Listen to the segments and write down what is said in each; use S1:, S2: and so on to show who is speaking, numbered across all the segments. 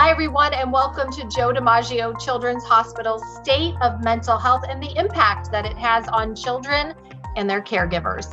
S1: Hi, everyone, and welcome to Joe DiMaggio Children's Hospital's State of Mental Health and the impact that it has on children and their caregivers.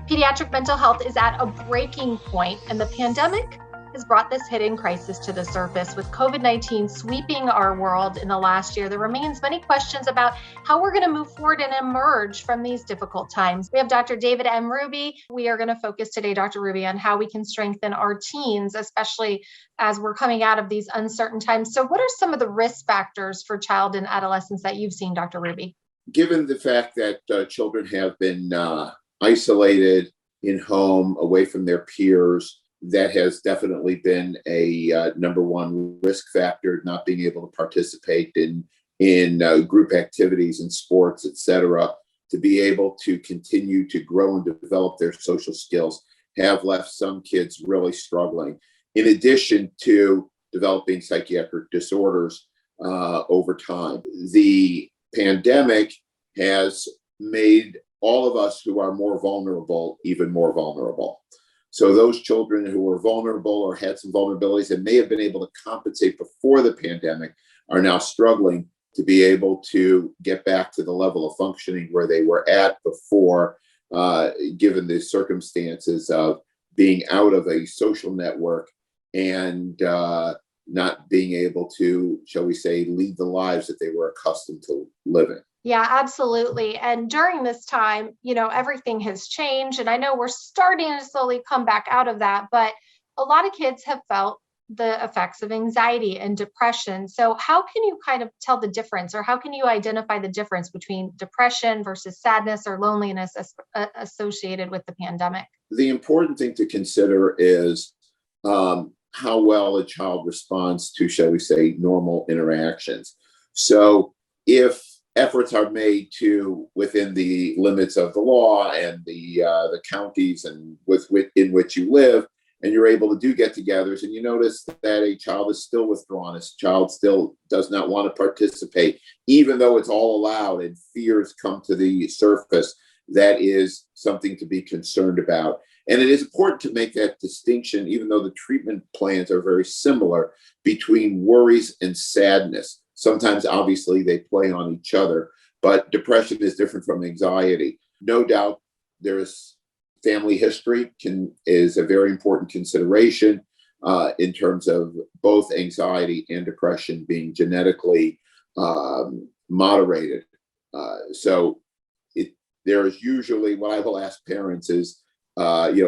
S1: Pediatric mental health is at a breaking point, and the pandemic has brought this hidden crisis to the surface. With COVID-19 sweeping our world in the last year, there remains many questions about how we're going to move forward and emerge from these difficult times. We have Dr. David M. Rube. We are going to focus today, Dr. Rube, on how we can strengthen our teens, especially as we're coming out of these uncertain times. So what are some of the risk factors for child and adolescents that you've seen, Dr. Rube?
S2: Given the fact that children have been isolated in home, away from their peers, that has definitely been a number one risk factor, not being able to participate in group activities and sports, et cetera, to be able to continue to grow and develop their social skills, have left some kids really struggling, in addition to developing psychiatric disorders over time. The pandemic has made all of us who are more vulnerable even more vulnerable. So those children who were vulnerable or had some vulnerabilities and may have been able to compensate before the pandemic are now struggling to be able to get back to the level of functioning where they were at before, given the circumstances of being out of a social network and not being able to, shall we say, lead the lives that they were accustomed to living.
S1: Yeah, absolutely. And during this time, everything has changed. And I know we're starting to slowly come back out of that, but a lot of kids have felt the effects of anxiety and depression. So how can you kind of tell the difference, or how can you identify the difference between depression versus sadness or loneliness associated with the pandemic?
S2: The important thing to consider is how well a child responds to, shall we say, normal interactions. So if efforts are made to, within the limits of the law and the counties and in which you live, and you're able to do get-togethers, and you notice that a child is still withdrawn, a child still does not want to participate, even though it's all allowed and fears come to the surface, that is something to be concerned about. And it is important to make that distinction, even though the treatment plans are very similar, between worries and sadness. Sometimes, obviously, they play on each other, but depression is different from anxiety. No doubt, there's family history is a very important consideration in terms of both anxiety and depression being genetically moderated. So there is usually, what I will ask parents is,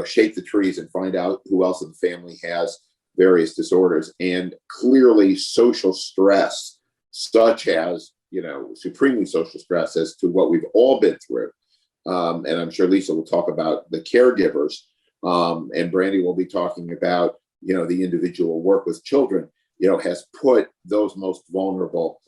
S2: shake the trees and find out who else in the family has various disorders. And clearly, social stress, such as, supremely social stress, as to what we've all been through. And I'm sure Lisa will talk about the caregivers, and Brandy will be talking about, the individual work with children, has put those most vulnerable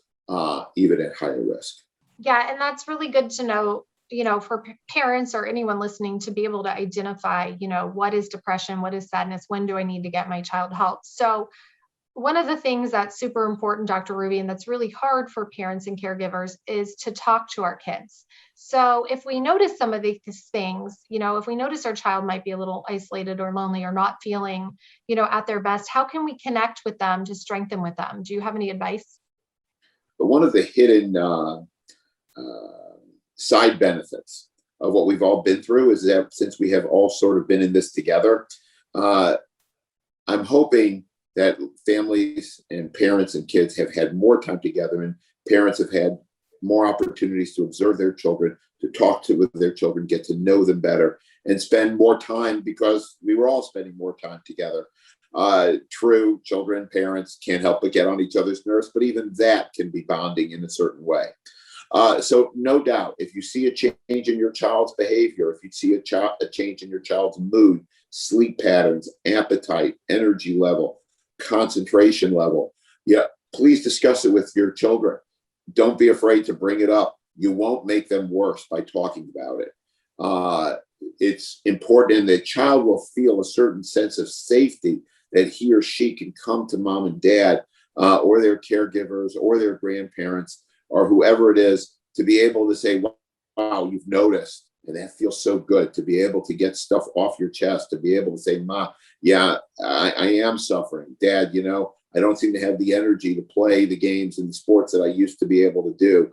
S2: even at higher risk.
S1: Yeah, and that's really good to know, for parents or anyone listening to be able to identify, what is depression, what is sadness, when do I need to get my child help? So one of the things that's super important, Dr. Rube, and that's really hard for parents and caregivers is to talk to our kids. So if we notice some of these things, if we notice our child might be a little isolated or lonely or not feeling, at their best, how can we connect with them to strengthen with them? Do you have any advice?
S2: But one of the hidden side benefits of what we've all been through is that since we have all sort of been in this together, I'm hoping that families and parents and kids have had more time together, and parents have had more opportunities to observe their children, to talk with their children, get to know them better, and spend more time, because we were all spending more time together. True, children, parents can't help but get on each other's nerves, but even that can be bonding in a certain way. So no doubt, if you see a change in your child's behavior, if you see a change in your child's mood, sleep patterns, appetite, energy level, concentration level, please discuss it with your children. Don't be afraid to bring it up. You won't make them worse by talking about it. It's important, and the child will feel a certain sense of safety that he or she can come to mom and dad or their caregivers or their grandparents or whoever it is, to be able to say, wow, you've noticed. And that feels so good to be able to get stuff off your chest, to be able to say, Ma, yeah, I am suffering. Dad, I don't seem to have the energy to play the games and the sports that I used to be able to do.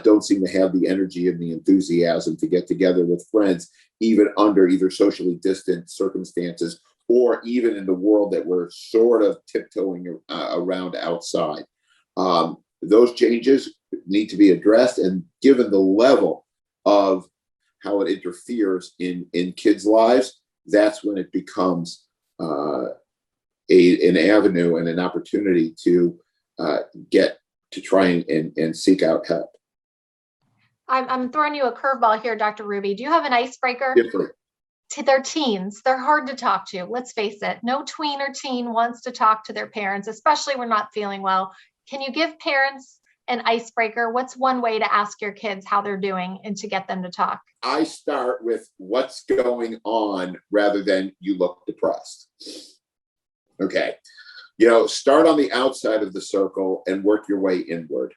S2: Don't seem to have the energy and the enthusiasm to get together with friends, even under either socially distant circumstances or even in the world that we're sort of tiptoeing around outside. Those changes need to be addressed, and given the level of how it interferes in kids' lives, that's when it becomes an avenue and an opportunity to get to try and seek out help.
S1: I'm throwing you a curveball here, Dr. Rube. Do you have an icebreaker?
S2: Different.
S1: They're teens. They're hard to talk to. Let's face it. No tween or teen wants to talk to their parents, especially when not feeling well. Can you give parents an icebreaker? What's one way to ask your kids how they're doing and to get them to talk?
S2: I start with what's going on rather than you look depressed. Okay. Start on the outside of the circle and work your way inward.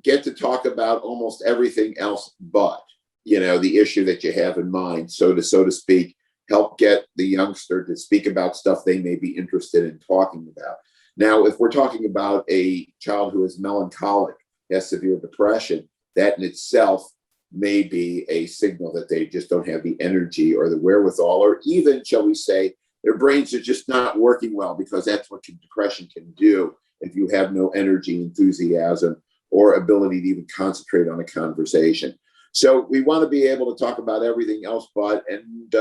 S2: Get to talk about almost everything else but, the issue that you have in mind. So to speak, help get the youngster to speak about stuff they may be interested in talking about. Now, if we're talking about a child who is melancholic, has severe depression, that in itself may be a signal that they just don't have the energy or the wherewithal, or even, shall we say, their brains are just not working well, because that's what depression can do if you have no energy, enthusiasm, or ability to even concentrate on a conversation. So we want to be able to talk about everything else but, and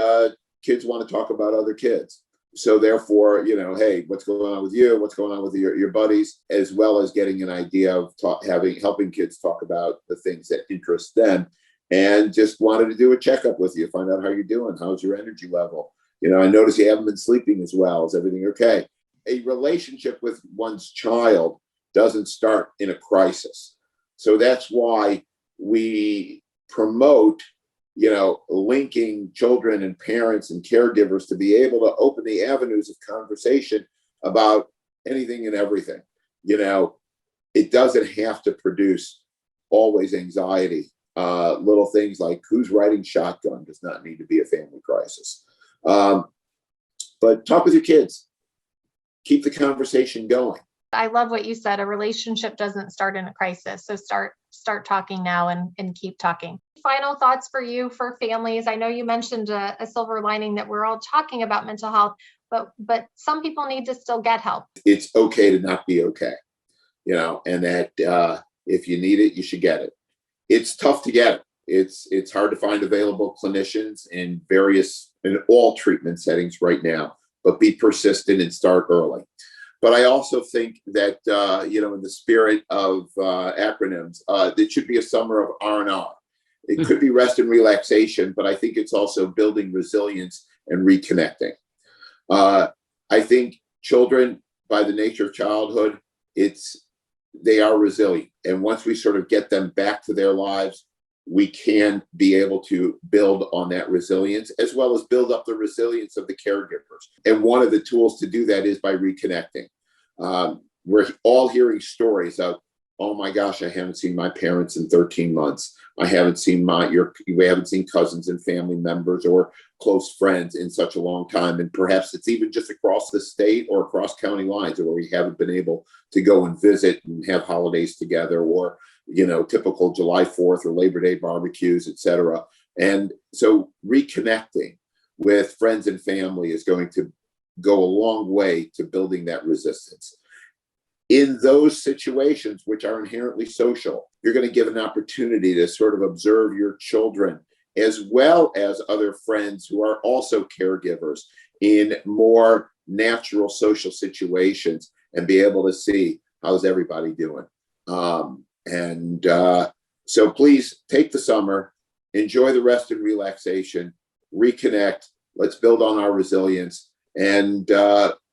S2: kids want to talk about other kids. So therefore, hey, what's going on with you? What's going on with your buddies? As well as getting an idea of helping kids talk about the things that interest them. And just wanted to do a checkup with you, find out how you're doing. How's your energy level? I notice you haven't been sleeping as well. Is everything okay? A relationship with one's child doesn't start in a crisis. So that's why we promote, linking children and parents and caregivers to be able to open the avenues of conversation about anything and everything. It doesn't have to produce always anxiety. Little things like who's riding shotgun does not need to be a family crisis. But talk with your kids. Keep the conversation going.
S1: I love what you said. A relationship doesn't start in a crisis. So start talking now and keep talking. Final thoughts for you for families. I know you mentioned a silver lining that we're all talking about mental health, but some people need to still get help.
S2: It's okay to not be okay, and that if you need it, you should get it. It's tough to get it. It's hard to find available clinicians in all treatment settings right now, but be persistent and start early. But I also think that, in the spirit of acronyms, it should be a summer of R&R. It could be rest and relaxation, but I think it's also building resilience and reconnecting. I think children, by the nature of childhood, they are resilient. And once we sort of get them back to their lives, we can be able to build on that resilience, as well as build up the resilience of the caregivers. And one of the tools to do that is by reconnecting. We're all hearing stories of, oh my gosh, I haven't seen my parents in 13 months. I haven't seen we haven't seen cousins and family members or close friends in such a long time. And perhaps it's even just across the state or across county lines where we haven't been able to go and visit and have holidays together, or typical July 4th or Labor Day barbecues, et cetera. And so reconnecting with friends and family is going to go a long way to building that resistance. In those situations, which are inherently social, you're going to give an opportunity to sort of observe your children as well as other friends who are also caregivers in more natural social situations and be able to see how's everybody doing. So please take the summer, enjoy the rest and relaxation, reconnect, let's build on our resilience. And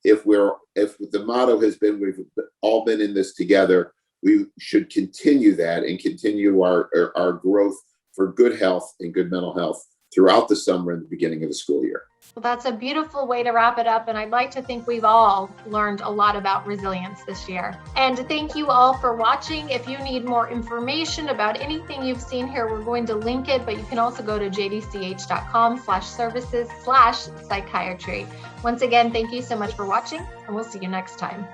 S2: if the motto has been, we've all been in this together, we should continue that and continue our growth for good health and good mental health throughout the summer and the beginning of the school year.
S1: Well, that's a beautiful way to wrap it up. And I'd like to think we've all learned a lot about resilience this year. And thank you all for watching. If you need more information about anything you've seen here, we're going to link it, but you can also go to jdch.com/services/psychiatry. Once again, thank you so much for watching, and we'll see you next time.